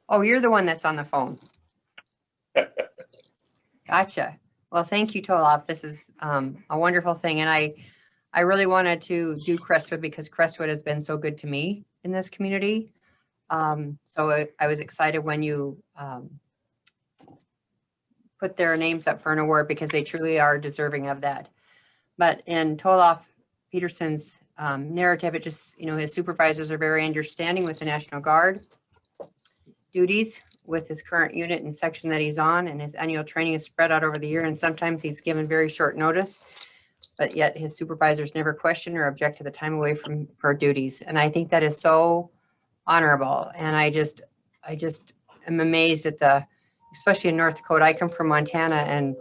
Oh, you're the one that's on the phone. Gotcha. Well, thank you, Tolof. This is a wonderful thing. And I really wanted to do Crestwood because Crestwood has been so good to me in this community. So I was excited when you put their names up for an award because they truly are deserving of that. But in Tolof Peterson's narrative, it just, his supervisors are very understanding with the National Guard duties with his current unit and section that he's on, and his annual training is spread out over the year, and sometimes he's given very short notice, but yet his supervisors never question or object to the time away from for duties. And I think that is so honorable. And I just am amazed at especially in North Dakota. I come from Montana, and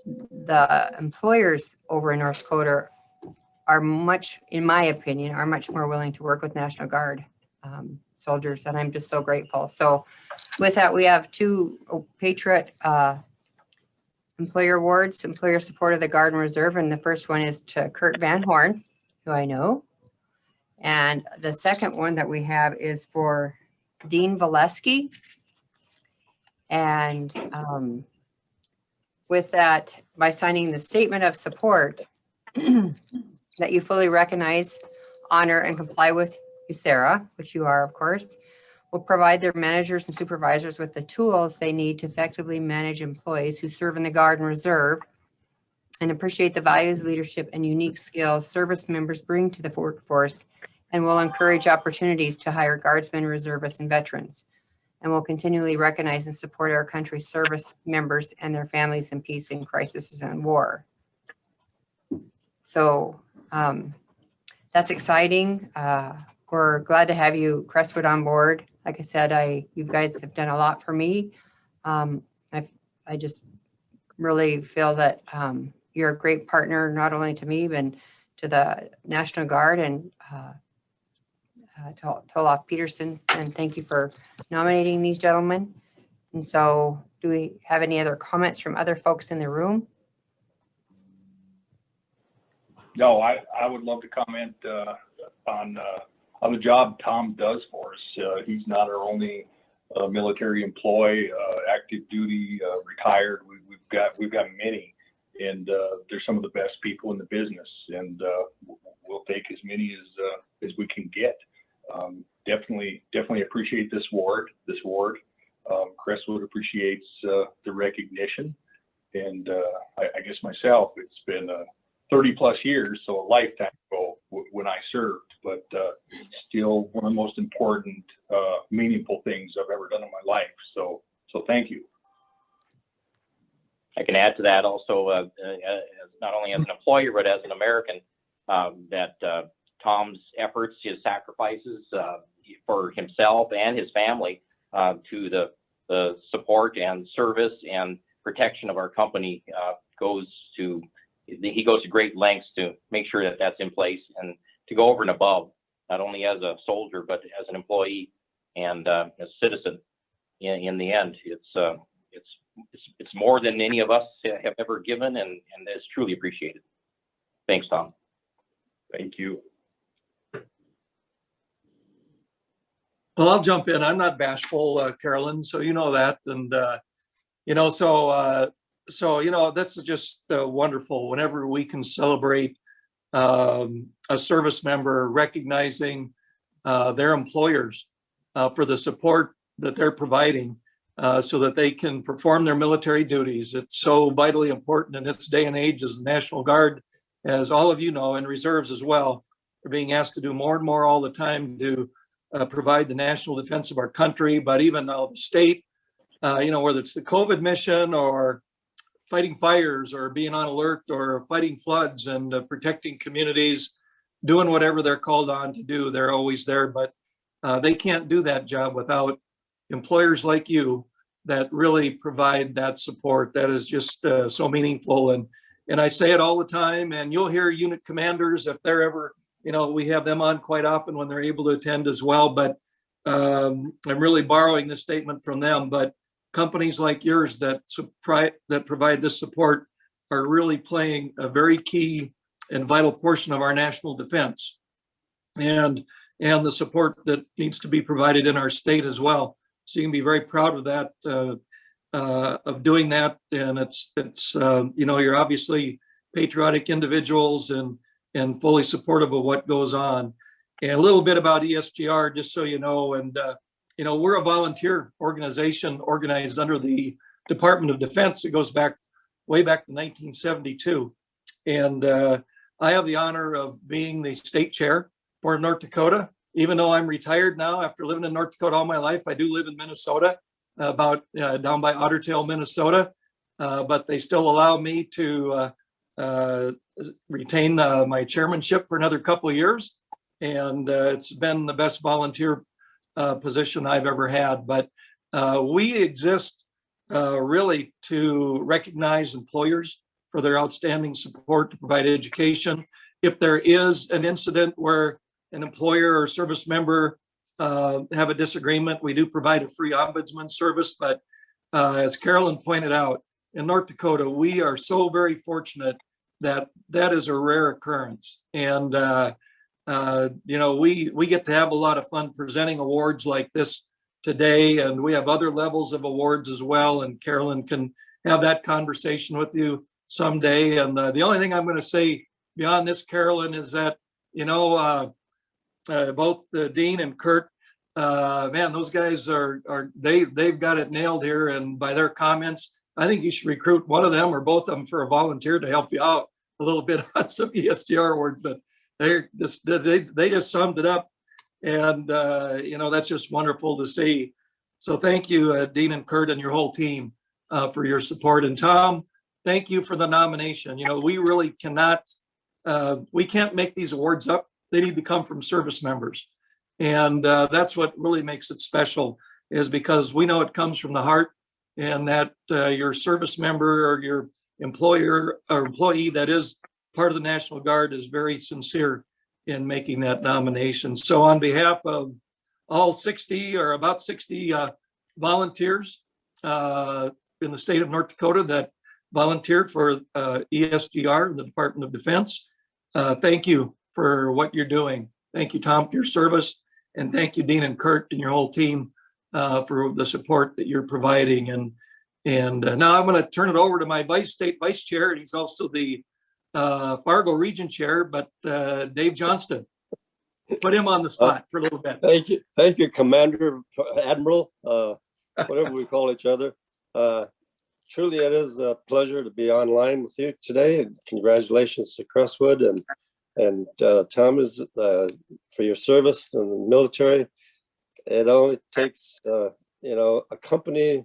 the employers over in North Dakota are much, in my opinion, are much more willing to work with National Guard soldiers, and I'm just so grateful. So with that, we have 2 Patriot employer awards, employer support of the Guard and Reserve, and the first one is to Kurt Van Horn, who I know, and the second one that we have is for Dean Valesky. And with that, by signing the statement of support that you fully recognize, honor, and comply with USERRA, which you are, of course, will provide their managers and supervisors with the tools they need to effectively manage employees who serve in the Guard and Reserve, and appreciate the values, leadership, and unique skills service members bring to the workforce, and will encourage opportunities to hire Guardsmen, reservists, and veterans, and will continually recognize and support our country's service members and their families in peace and crisis and war. So that's exciting. We're glad to have you, Crestwood, on board. Like I said, you guys have done a lot for me. I just really feel that you're a great partner, not only to me, but to the National Guard and to Tolof Peterson. And thank you for nominating these gentlemen. And so do we have any other comments from other folks in the room? No, I would love to comment on the job Tom does for us. He's not our only military employee, active duty, retired. We've got many, and they're some of the best people in the business, and we'll take as many as we can get. Definitely appreciate this award. Crestwood appreciates the recognition, and I guess myself, it's been 30 plus years, so a lifetime ago when I served, but still one of the most important, meaningful things I've ever done in my life. So thank you. I can add to that also, not only as an employer, but as an American, that Tom's efforts, his sacrifices for himself and his family to the support and service and protection of our company he goes to great lengths to make sure that that's in place and to go over and above, not only as a soldier, but as an employee and as a citizen. In the end, it's more than any of us have ever given, and it's truly appreciated. Thanks, Tom. Thank you. Well, I'll jump in. I'm not bashful, Carolyn, so you know that. And, this is just wonderful whenever we can celebrate a service member recognizing their employers for the support that they're providing so that they can perform their military duties. It's so vitally important in this day and age as the National Guard, as all of you know, and reserves as well, are being asked to do more and more all the time to provide the national defense of our country, but even now the state, whether it's the COVID mission or fighting fires or being on alert or fighting floods and protecting communities, doing whatever they're called on to do, they're always there. But they can't do that job without employers like you that really provide that support. That is just so meaningful. And I say it all the time, and you'll hear unit commanders, if they're ever, we have them on quite often when they're able to attend as well. But I'm really borrowing this statement from them. But companies like yours that provide this support are really playing a very key and vital portion of our national defense and the support that needs to be provided in our state as well. So you can be very proud of that, of doing that. And it's you know, you're obviously patriotic individuals and fully supportive of what goes on. And a little bit about ESGR, just so you know, and you know, we're a volunteer organization organized under the Department of Defense. It goes back way back to 1972. And I have the honor of being the state chair for North Dakota. Even though I'm retired now after living in North Dakota all my life, I do live in Minnesota, about down by Otter Tail, Minnesota. But they still allow me to retain my chairmanship for another couple of years. And it's been the best volunteer position I've ever had. But we exist really to recognize employers for their outstanding support to provide education. If there is an incident where an employer or service member have a disagreement, we do provide a free ombudsman service. But as Carolyn pointed out, in North Dakota, we are so very fortunate that that is a rare occurrence. And you know, we get to have a lot of fun presenting awards like this today, and we have other levels of awards as well. And Carolyn can have that conversation with you someday. And the only thing I'm going to say beyond this, Carolyn, is that, you know, both Dean and Kurt, man, those guys they've got it nailed here. And by their comments, I think you should recruit one of them or both of them for a volunteer to help you out a little bit on some ESGR awards. But they just summed it up, and you know, that's just wonderful to see. So thank you, Dean and Kurt and your whole team for your support. And Tom, thank you for the nomination. You know, we really cannot, we can't make these awards up. They need to come from service members, and that's what really makes it special, is because we know it comes from the heart, and that your service member or your employer or employee that is part of the National Guard is very sincere in making that nomination. So on behalf of all 60 or about 60 volunteers in the state of North Dakota that volunteered for ESGR, the Department of Defense, thank you for what you're doing. Thank you, Tom, for your service. And thank you, Dean and Kurt and your whole team for the support that you're providing. And now I'm going to turn it over to my state vice chair, and he's also the Fargo region chair, but Dave Johnston. Put him on the spot for a little bit. Thank you, Commander, Admiral, whatever we call each other. Truly, it is a pleasure to be online with you today, and congratulations to Crestwood and Thomas for your service in the military. It only takes you know, a company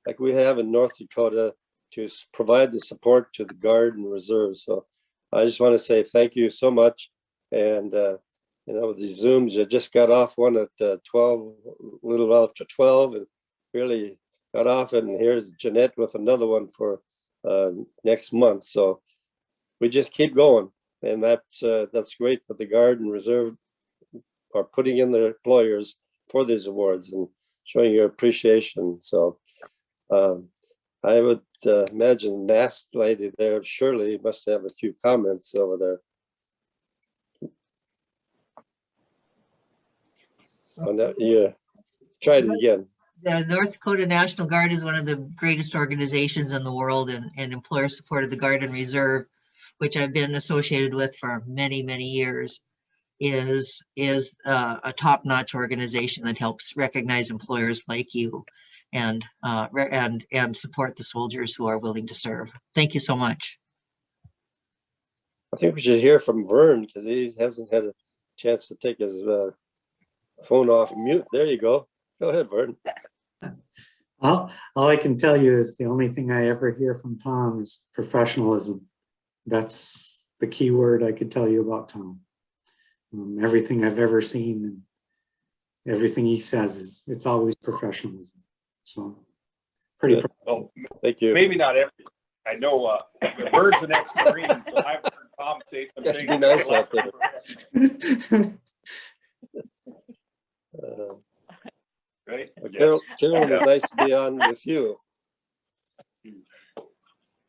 like we have in North Dakota to provide the support to the Guard and Reserve. So I just want to say thank you so much. And you know, with these Zooms, I just got off one at 12, a little after 12, and really got off. And here's Jeanette with another one for next month. So we just keep going, and that's great that the Guard and Reserve are putting in their employers for these awards and showing your appreciation. So I would imagine masked lady there, Shirley, must have a few comments over there. Oh, no, yeah, try it again. The North Dakota National Guard is one of the greatest organizations in the world, and employer support of the Guard and Reserve, which I've been associated with for many, many years, is a top-notch organization that helps recognize employers like you and support the soldiers who are willing to serve. Thank you so much. I think we should hear from Vern, because he hasn't had a chance to take his phone off mute. There you go. Go ahead, Vern. All I can tell you is the only thing I ever hear from Tom is professionalism. That's the key word I could tell you about Tom. Everything I've ever seen and everything he says it's always professionalism. So pretty. Well, thank you. Maybe not every. I know Vern's an ex-Marine, so I've heard Tom say some That things. should be nice out there. Right? Carolyn, it's nice to be on with you.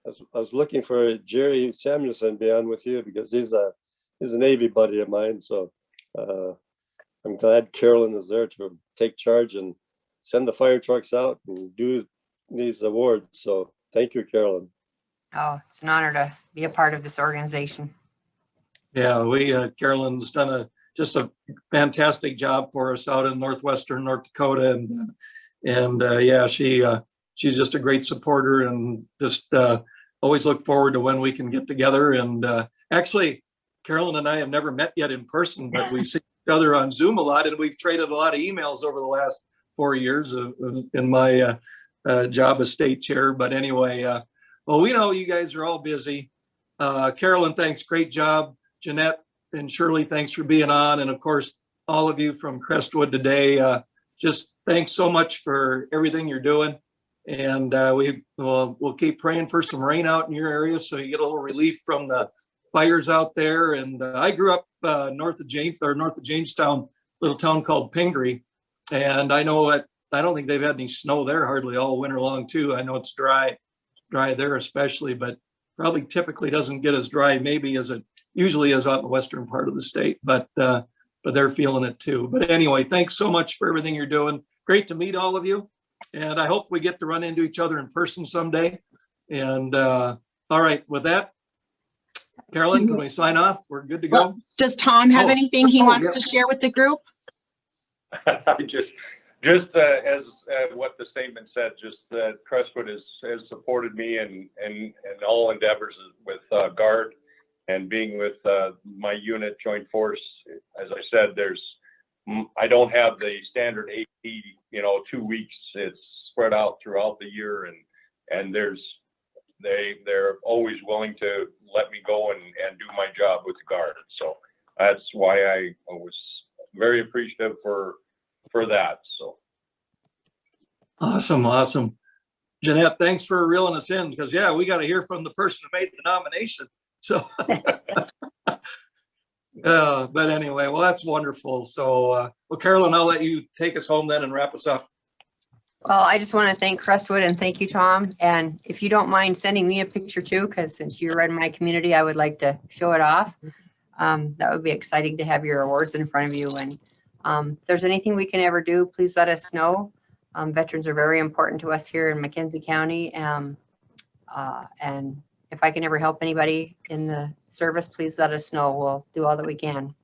I was looking for Jerry Samuelson to be on with you because he's a Navy buddy of mine. So I'm glad Carolyn is there to take charge and send the fire trucks out and do these awards. So thank you, Carolyn. Oh, it's an honor to be a part of this organization. Yeah, Carolyn's done just a fantastic job for us out in northwestern North Dakota, and yeah, she's just a great supporter, and just always look forward to when we can get together. And actually, Carolyn and I have never met yet in person, but we see each other on Zoom a lot, and we've traded a lot of emails over the last 4 years in my job as state chair. But anyway, well, we know you guys are all busy. Carolyn, thanks, great job. Jeanette and Shirley, thanks for being on. And of course, all of you from Crestwood today, just thanks so much for everything you're doing. And we'll keep praying for some rain out in your area so you get a little relief from the fires out there. And I grew up north of Jamestown, little town called Pingree. And I know that I don't think they've had any snow there hardly all winter long too. I know it's dry there especially, but probably typically doesn't get as dry maybe as it usually is out in the western part of the state, but they're feeling it too. But anyway, thanks so much for everything you're doing. Great to meet all of you. And I hope we get to run into each other in person someday. And all right, with that, Carolyn, can we sign off? We're good to go. Well, does Tom have anything he wants yeah. to share with the group? Just as what the statement said, just that Crestwood has supported me in all endeavors with Guard and being with my unit Joint Force. As I said, I don't have the standard 8, 2 weeks. It's spread out throughout the year, and they're always willing to let me go and do my job with Guard. So that's why I was very appreciative for that. So Awesome. Jeanette, thanks for reeling us in, because yeah, we got to hear from the person who made the nomination. So but anyway, well, that's wonderful. So well, Carolyn, I'll let you take us home then and wrap us up. Well, I just want to thank Crestwood and thank you, Tom. And if you don't mind sending me a picture too, because since you're in my community, I would like to show it off. That would be exciting to have your awards in front of you. And if there's anything we can ever do, please let us know. Veterans are very important to us here in McKenzie County. And if I can ever help anybody in the service, please let us know. We'll do all that we can.